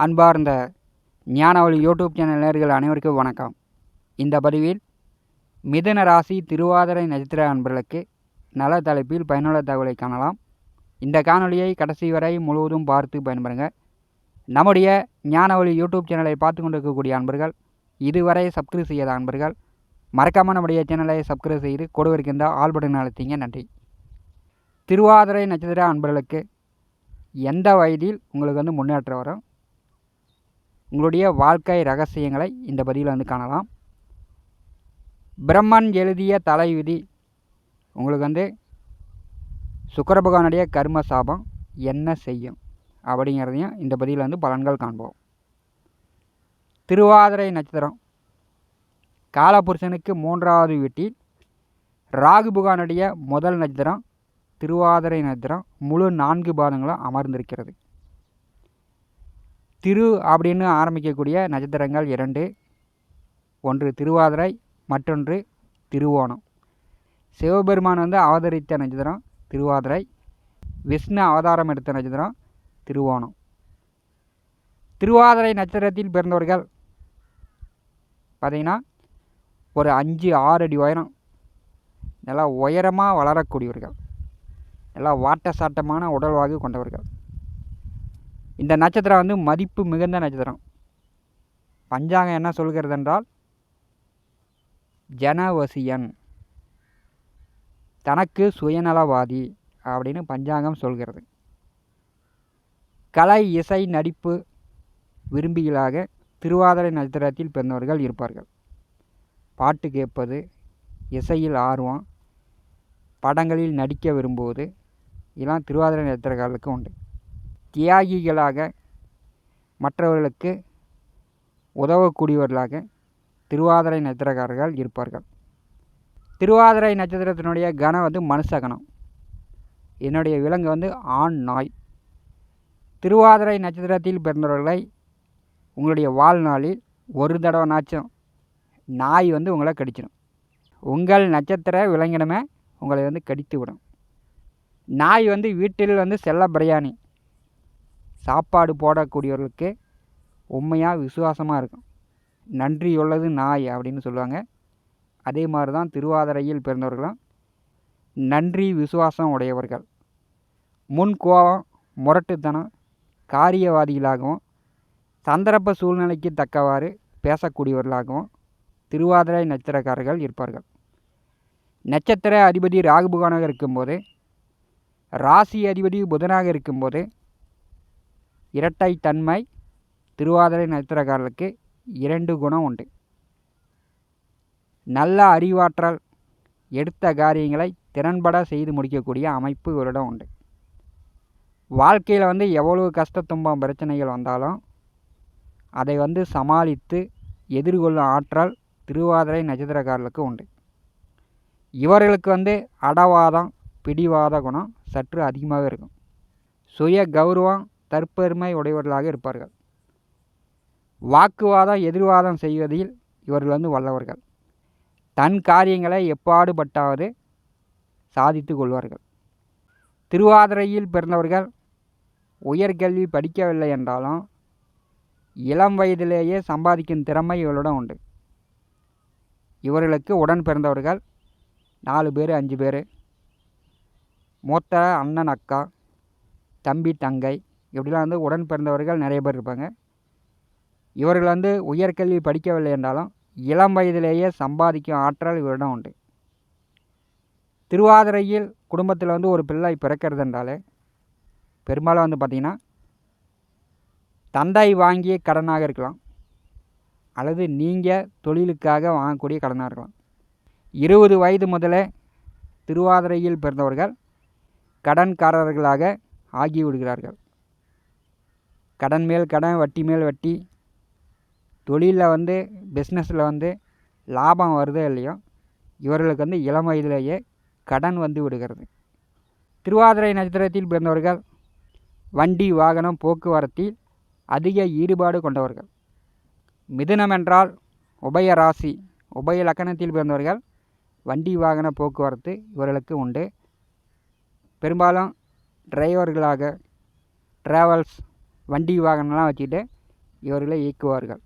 அன்பார்ந்த ஞானவழி YouTube channel நேயர்கள் அனைவருக்கும் வணக்கம். இந்த பதிவில் மிதுன ராசி திருவாதிரை நட்சத்திர அன்பர்களுக்கு நல தலைப்பில் பயனுள்ள தகவலை காணலாம். இந்த காணொலியை கடைசி வரை முழுவதும் பார்த்து பயன்பெறுங்க. நம்முடைய ஞானவழி யூடியூப் சேனலை பார்த்து கொண்டிருக்கக்கூடிய அன்பர்கள், இதுவரை சப்ஸ்கிரைப் செய்யாத அன்பர்கள் மறக்காமல் நம்முடைய சேனலை சப்ஸ்கிரைப் செய்து கொடுவிருக்கின்ற ஆல் பட்டன் அழுத்திங்க. நன்றி. திருவாதிரை நட்சத்திர அன்பர்களுக்கு எந்த வயதில் உங்களுக்கு முன்னேற்றம் வரும், உங்களுடைய வாழ்க்கை ரகசியங்களை இந்த பதிவில் காணலாம். பிரம்மன் எழுதிய தலைவிதி உங்களுக்கு சுக்கிர பகவானுடைய கர்ம சாபம் என்ன செய்யும் அப்படிங்கிறதையும் இந்த பதிவில் பலன்கள் காண்போம். திருவாதிரை நட்சத்திரம் காலபுருஷனுக்கு 3வது வீட்டில் ராகு பகவானுடைய முதல் நட்சத்திரம் திருவாதிரை நட்சத்திரம் முழு 4 பாதங்களும் அமர்ந்திருக்கிறது. திரு அப்படின்னு ஆரம்பிக்கக்கூடிய நட்சத்திரங்கள் 2, ஒன்று திருவாதிரை, மற்றொன்று திருவோணம். சிவபெருமான் அவதரித்த நட்சத்திரம் திருவாதிரை, விஷ்ணு அவதாரம் எடுத்த நட்சத்திரம் திருவோணம். திருவாதிரை நட்சத்திரத்தில் பிறந்தவர்கள் பார்த்திங்கன்னா ஒரு 5-6 அடி உயரம், நல்லா உயரமாக வளரக்கூடியவர்கள், நல்லா வாட்ட சாட்டமான உடல்வாகு கொண்டவர்கள். இந்த நட்சத்திரம் மதிப்பு மிகுந்த நட்சத்திரம். பஞ்சாங்கம் என்ன சொல்கிறது என்றால், ஜனவசியன், தனக்கு சுயநலவாதி அப்படின்னு பஞ்சாங்கம் சொல்கிறது. கலை, இசை, நடிப்பு விரும்பிகளாக திருவாதிரை நட்சத்திரத்தில் பிறந்தவர்கள் இருப்பார்கள். பாட்டு கேட்பது, இசையில் ஆர்வம், படங்களில் நடிக்க விரும்புவது இதெல்லாம் திருவாதிரை நட்சத்திரக்காரர்களுக்கு உண்டு. தியாகிகளாக மற்றவர்களுக்கு உதவக்கூடியவர்களாக திருவாதிரை நட்சத்திரக்காரர்கள் இருப்பார்கள். திருவாதிரை நட்சத்திரத்தினுடைய கணம் மனுஷகணம். என்னுடைய விலங்கு ஆண் நாய். திருவாதிரை நட்சத்திரத்தில் பிறந்தவர்களை உங்களுடைய வாழ்நாளில் ஒரு தடவைனாச்சும் நாய் உங்களை கடிச்சிடும். உங்கள் நட்சத்திர விலங்கினமே உங்களை கடித்து விடும். நாய் வீட்டில் செல்ல பிரயாணி. சாப்பாடு போடக்கூடியவர்களுக்கு உண்மையாக விசுவாசமாக இருக்கும். நன்றியுள்ளது நாய் அப்படின்னு சொல்லுவாங்க. அதே மாதிரி தான் திருவாதிரையில் பிறந்தவர்களும் நன்றி விசுவாசம் உடையவர்கள். முன் கோபம், முரட்டுத்தனம், காரியவாதிகளாகவும் சந்தர்ப்ப சூழ்நிலைக்கு தக்கவாறு பேசக்கூடியவர்களாகவும் திருவாதிரை நட்சத்திரக்காரர்கள் இருப்பார்கள். நட்சத்திர அதிபதி ராகு பகவானாக இருக்கும்போது, ராசி அதிபதி புதனாக இருக்கும்போது இரட்டை தன்மை திருவாதிரை நட்சத்திரக்காரர்களுக்கு 2 குணம் உண்டு. நல்ல அறிவாற்றல், எடுத்த காரியங்களை திறன்பட செய்து முடிக்கக்கூடிய அமைப்பு இவரிடம் உண்டு. வாழ்க்கையில் எவ்வளவு கஷ்ட துன்பம் பிரச்சனைகள் வந்தாலும் அதை சமாளித்து எதிர்கொள்ளும் ஆற்றல் திருவாதிரை நட்சத்திரக்காரர்களுக்கு உண்டு. இவர்களுக்கு அடவாதம், பிடிவாத குணம் சற்று அதிகமாக இருக்கும். சுய கௌரவம், தற்பெருமை உடையவர்களாக இருப்பார்கள். வாக்குவாதம், எதிர்வாதம் செய்வதில் இவர்கள் வல்லவர்கள். தன் காரியங்களை எப்பாடுபட்டாவது சாதித்து கொள்வார்கள். திருவாதிரையில் பிறந்தவர்கள் உயர்கல்வி படிக்கவில்லை என்றாலும் இளம் வயதிலேயே சம்பாதிக்கும் திறமை இவர்களிடம் உண்டு. இவர்களுக்கு உடன் பிறந்தவர்கள் 4 பேர் 5 பேர், மூத்த அண்ணன் அக்கா, தம்பி தங்கை, இப்படிலாம் உடன் பிறந்தவர்கள் நிறைய பேர் இருப்பாங்க. இவர்கள் உயர்கல்வி படிக்கவில்லை என்றாலும் இளம் வயதிலேயே சம்பாதிக்கும் ஆற்றல் இவரிடம் உண்டு. திருவாதிரையில் குடும்பத்தில் ஒரு பிள்ளை பிறக்கிறது என்றாலே பெரும்பாலும் பார்த்திங்கன்னா தந்தை வாங்கிய கடனாக இருக்கலாம், அல்லது நீங்கள் தொழிலுக்காக வாங்கக்கூடிய கடனாக இருக்கலாம். 20 வயது முதலே திருவாதிரையில் பிறந்தவர்கள் கடன்காரர்களாக ஆகிவிடுகிறார்கள். கடன் மேல் கடன், வட்டி மேல் வட்டி, தொழிலில் பிஸ்னஸில் லாபம் வருதோ இல்லையோ இவர்களுக்கு இளம் வயதிலேயே கடன் விடுகிறது. திருவாதிரை நட்சத்திரத்தில் பிறந்தவர்கள் வண்டி வாகனம் போக்குவரத்தில் அதிக ஈடுபாடு கொண்டவர்கள். மிதுனம் என்றால் உபய ராசி, உபய லக்கணத்தில் பிறந்தவர்கள் வண்டி வாகன போக்குவரத்து இவர்களுக்கு உண்டு. பெரும்பாலும் டிரைவர்களாக ட்ராவல்ஸ் வண்டி வாகனம்லாம் வச்சுக்கிட்டு இவர்களை இயக்குவார்கள்.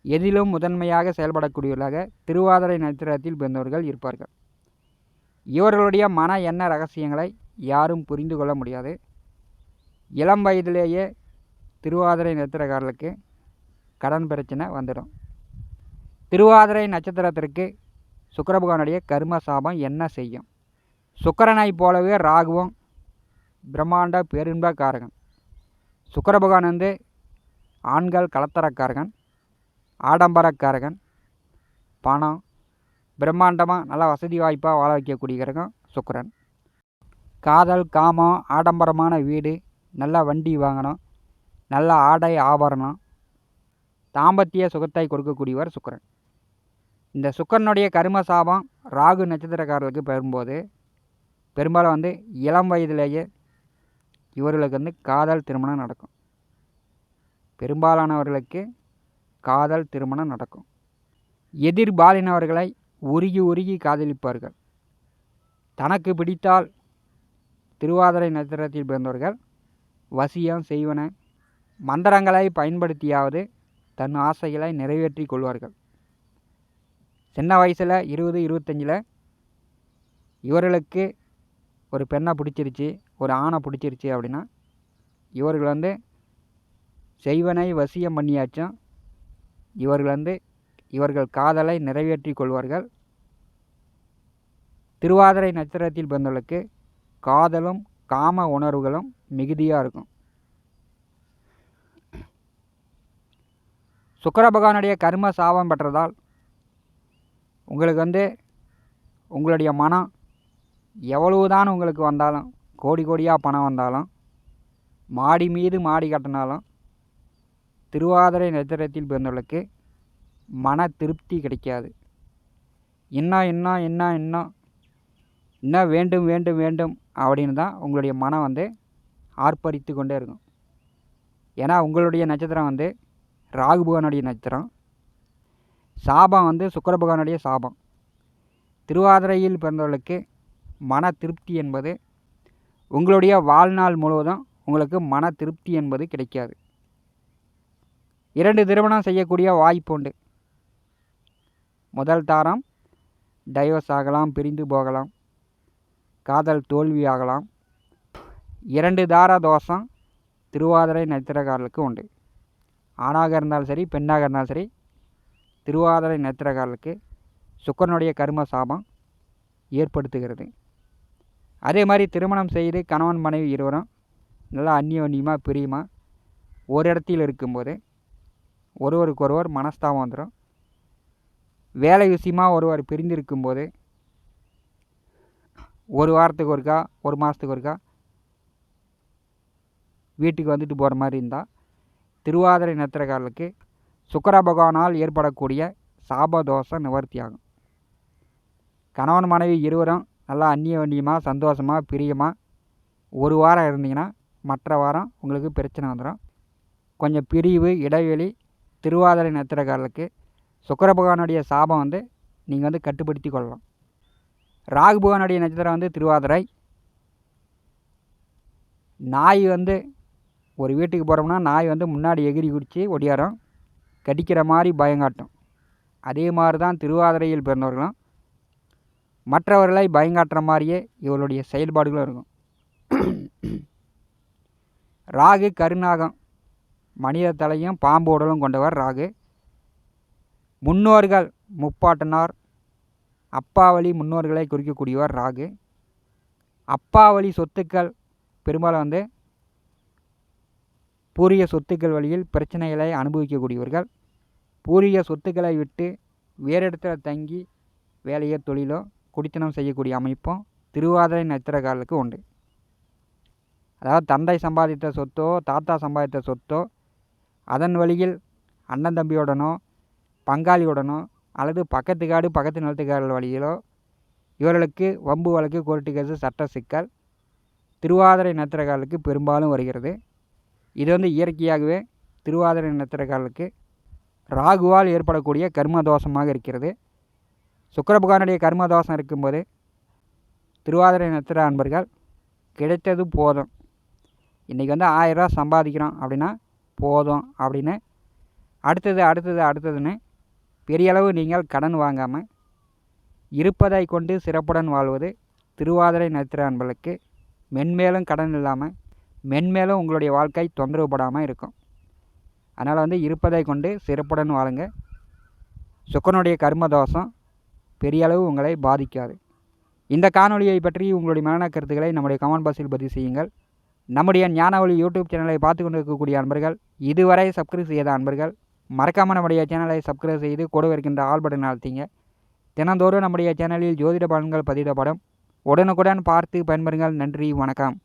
எதிலும் முதன்மையாக செயல்படக்கூடியவர்களாக திருவாதிரை நட்சத்திரத்தில் பிறந்தவர்கள் இருப்பார்கள். இவர்களுடைய மன எண்ண ரகசியங்களை யாரும் புரிந்து கொள்ள முடியாது. இளம் வயதிலேயே திருவாதிரை நட்சத்திரக்காரர்களுக்கு கடன் பிரச்சனை வந்துடும். திருவாதிரை நட்சத்திரத்திற்கு சுக்கிர பகவானுடைய கர்ம சாபம் என்ன செய்யும்? சுக்கிரனை போலவே ராகுவும் பிரம்மாண்ட பேரின்பக்காரகன். சுக்கிர பகவான் வந்து ஆண்கள் கலத்தரக்காரகன், ஆடம்பரக்காரகன், பணம் பிரம்மாண்டமாக நல்லா வசதி வாய்ப்பாக வாழ வைக்கக்கூடிய கிரகம் சுக்கிரன். காதல், காமம், ஆடம்பரமான வீடு, நல்ல வண்டி வாங்கணும், நல்ல ஆடை ஆபரணம், தாம்பத்திய சுகத்தை கொடுக்கக்கூடியவர் சுக்கிரன். இந்த சுக்கிரனுடைய கர்ம சாபம் ராகு நட்சத்திரக்காரர்களுக்கு பெறும்போது பெரும்பாலும் வந்து இளம் வயதிலேயே இவர்களுக்கு வந்து காதல் திருமணம் நடக்கும். பெரும்பாலானவர்களுக்கு காதல் திருமணம் நடக்கும். எதிர்பாலினவர்களை உருகி உருகி காதலிப்பார்கள். தனக்கு பிடித்தால் திருவாதிரை நட்சத்திரத்தில் பிறந்தவர்கள் வசியம் செய்வன மந்திரங்களை பயன்படுத்தியாவது தன் ஆசைகளை நிறைவேற்றி கொள்வார்கள். சின்ன வயசில் 20-25 இவர்களுக்கு ஒரு பெண்ணை பிடிச்சிருச்சு, ஒரு ஆணை பிடிச்சிருச்சு அப்படின்னா இவர்கள் வந்து செய்வனை வசியம் பண்ணியாச்சும் இவர்கள் காதலை நிறைவேற்றி கொள்வார்கள். திருவாதிரை நட்சத்திரத்தில் பிறந்தவர்களுக்கு காதலும் காம உணர்வுகளும் மிகுதியாக இருக்கும். சுக்கிர பகவானுடைய கர்ம சாபம் பெற்றதால் உங்களுக்கு வந்து உங்களுடைய மனம் எவ்வளவுதான் உங்களுக்கு வந்தாலும், கோடி கோடியாக பணம் வந்தாலும், மாடி மீது மாடி கட்டினாலும் திருவாதிரை நட்சத்திரத்தில் பிறந்தவர்களுக்கு மன திருப்தி கிடைக்காது. இன்னும் வேண்டும் வேண்டும் வேண்டும் அப்படின்னு தான் உங்களுடைய மனம் வந்து ஆர்ப்பரித்து கொண்டே இருக்கும். ஏன்னா உங்களுடைய நட்சத்திரம் வந்து ராகு பகவானுடைய நட்சத்திரம். சாபம் வந்து சுக்கிர பகவானுடைய சாபம். திருவாதிரையில் பிறந்தவர்களுக்கு மன திருப்தி என்பது உங்களுடைய வாழ்நாள் முழுவதும் உங்களுக்கு மன திருப்தி என்பது கிடைக்காது. 2 திருமணம் செய்யக்கூடிய வாய்ப்பு உண்டு. முதல் தாரம் டைவர்ஸ் ஆகலாம், பிரிந்து போகலாம், காதல் தோல்வியாகலாம். 2 தார தோஷம் திருவாதிரை நட்சத்திரக்காரர்களுக்கு உண்டு. ஆணாக இருந்தாலும் சரி, பெண்ணாக இருந்தாலும் சரி, திருவாதிரை நட்சத்திரக்காரர்களுக்கு சுக்கிரனுடைய கர்ம சாபம் ஏற்படுத்துகிறது. அதே மாதிரி திருமணம் செய்து கணவன் மனைவி இருவரும் நல்லா அந்நியோன்யமாக பிரியமாக ஒரு இடத்தில் இருக்கும்போது ஒருவருக்கொருவர் மனஸ்தாபம் வந்துடும். வேலை விஷயமாக ஒருவர் பிரிந்திருக்கும்போது ஒரு வாரத்துக்கு ஒருக்கா, ஒரு மாதத்துக்கு ஒருக்கா வீட்டுக்கு வந்துட்டு போகிற மாதிரி இருந்தால் திருவாதிரை நட்சத்திரக்காரர்களுக்கு சுக்கிர பகவானால் ஏற்படக்கூடிய சாபதோஷம் நிவர்த்தி ஆகும். கணவன் மனைவி இருவரும் நல்லா அந்நியோன்யமாக சந்தோஷமாக பிரியமாக ஒரு வாரம் இருந்தீங்கன்னா மற்ற வாரம் உங்களுக்கு பிரச்சனை வந்துடும். கொஞ்சம் பிரிவு இடைவெளி திருவாதிரை நட்சத்திரக்காரர்களுக்கு சுக்கிர பகவானுடைய சாபம் வந்து நீங்கள் வந்து கட்டுப்படுத்தி கொள்ளலாம். ராகு பகவானுடைய நட்சத்திரம் வந்து திருவாதிரை. நாய் வந்து ஒரு வீட்டுக்கு போகிறோம்னா நாய் வந்து முன்னாடி எகிரி குடித்து ஒடியாரம் கடிக்கிற மாதிரி பயங்காட்டும். அதே மாதிரி தான் திருவாதிரையில் பிறந்தவர்களும் மற்றவர்களை பயங்காட்டுற மாதிரியே இவர்களுடைய செயல்பாடுகளும் இருக்கும். ராகு கருநாகம், மனித தலையும் பாம்பு உடலும் கொண்டவர் ராகு. முன்னோர்கள் முப்பாட்டனார், அப்பாவளி முன்னோர்களை குறிக்கக்கூடியவர் ராகு. அப்பாவளி சொத்துக்கள் பெரும்பாலும் வந்து பூர்வீக சொத்துக்கள் வழியில் பிரச்சனைகளை அனுபவிக்கக்கூடியவர்கள். பூர்வீக சொத்துக்களை விட்டு வேறு இடத்துல தங்கி வேலையோ தொழிலோ குடித்தனம் செய்யக்கூடிய அமைப்பும் திருவாதிரை நட்சத்திரக்காரர்களுக்கு உண்டு. அதாவது தந்தை சம்பாதித்த சொத்தோ தாத்தா சம்பாதித்த சொத்தோ அதன் வழியில் அண்ணன் தம்பியுடனோ பங்காளியுடனோ அல்லது பக்கத்து காடு பக்கத்து நிலத்துக்காரர்கள் வழியிலோ இவர்களுக்கு வம்பு வழக்கு கோர்ட்டு கேஸு சட்ட சிக்கல் திருவாதிரை நட்சத்திரக்காரர்களுக்கு பெரும்பாலும் வருகிறது. இது வந்து இயற்கையாகவே திருவாதிரை நட்சத்திரக்காரர்களுக்கு ராகுவால் ஏற்படக்கூடிய கர்ம தோஷமாக இருக்கிறது. சுக்கிர பகவானுடைய கர்ம தோஷம் இருக்கும்போது திருவாதிரை நட்சத்திர அன்பர்கள் கிடைத்தது போதும். இன்றைக்கி வந்து 1000 ரூபா சம்பாதிக்கிறோம் அப்படின்னா போதும் அப்படின்னு அடுத்ததுன்னு பெரிய அளவு நீங்கள் கடன் வாங்காமல் இருப்பதை கொண்டு சிறப்புடன் வாழ்வது திருவாதிரை நட்சத்திர அன்பர்களுக்கு மென்மேலும் கடன் இல்லாமல் மென்மேலும் உங்களுடைய வாழ்க்கை தொந்தரவுப்படாமல் இருக்கும். அதனால் இருப்பதை கொண்டு சிறப்புடன் வாழுங்க. சுக்கரனுடைய கர்ம தோஷம் பெரிய அளவு உங்களை பாதிக்காது. இந்த காணொலியை பற்றி உங்களுடைய மன கருத்துக்களை நம்முடைய கமெண்ட் பாக்ஸில் பதிவு செய்யுங்கள். நம்முடைய ஞானவழி யூடியூப் சேனலை பார்த்து கொண்டு இருக்கக்கூடிய அன்பர்கள், இதுவரை சப்ஸ்கிரைப் செய்யாத அன்பர்கள் மறக்காமல் நம்முடைய சேனலை சப்ஸ்கிரைப் செய்து கூட இருக்கின்ற ஆல் பட்டன் அழுத்திங்க. தினந்தோறும் நம்முடைய சேனலில் ஜோதிட பலன்கள் பதிவிடப்படும். உடனுக்குடன் பார்த்து பயன்பெறுங்கள். நன்றி, வணக்கம்.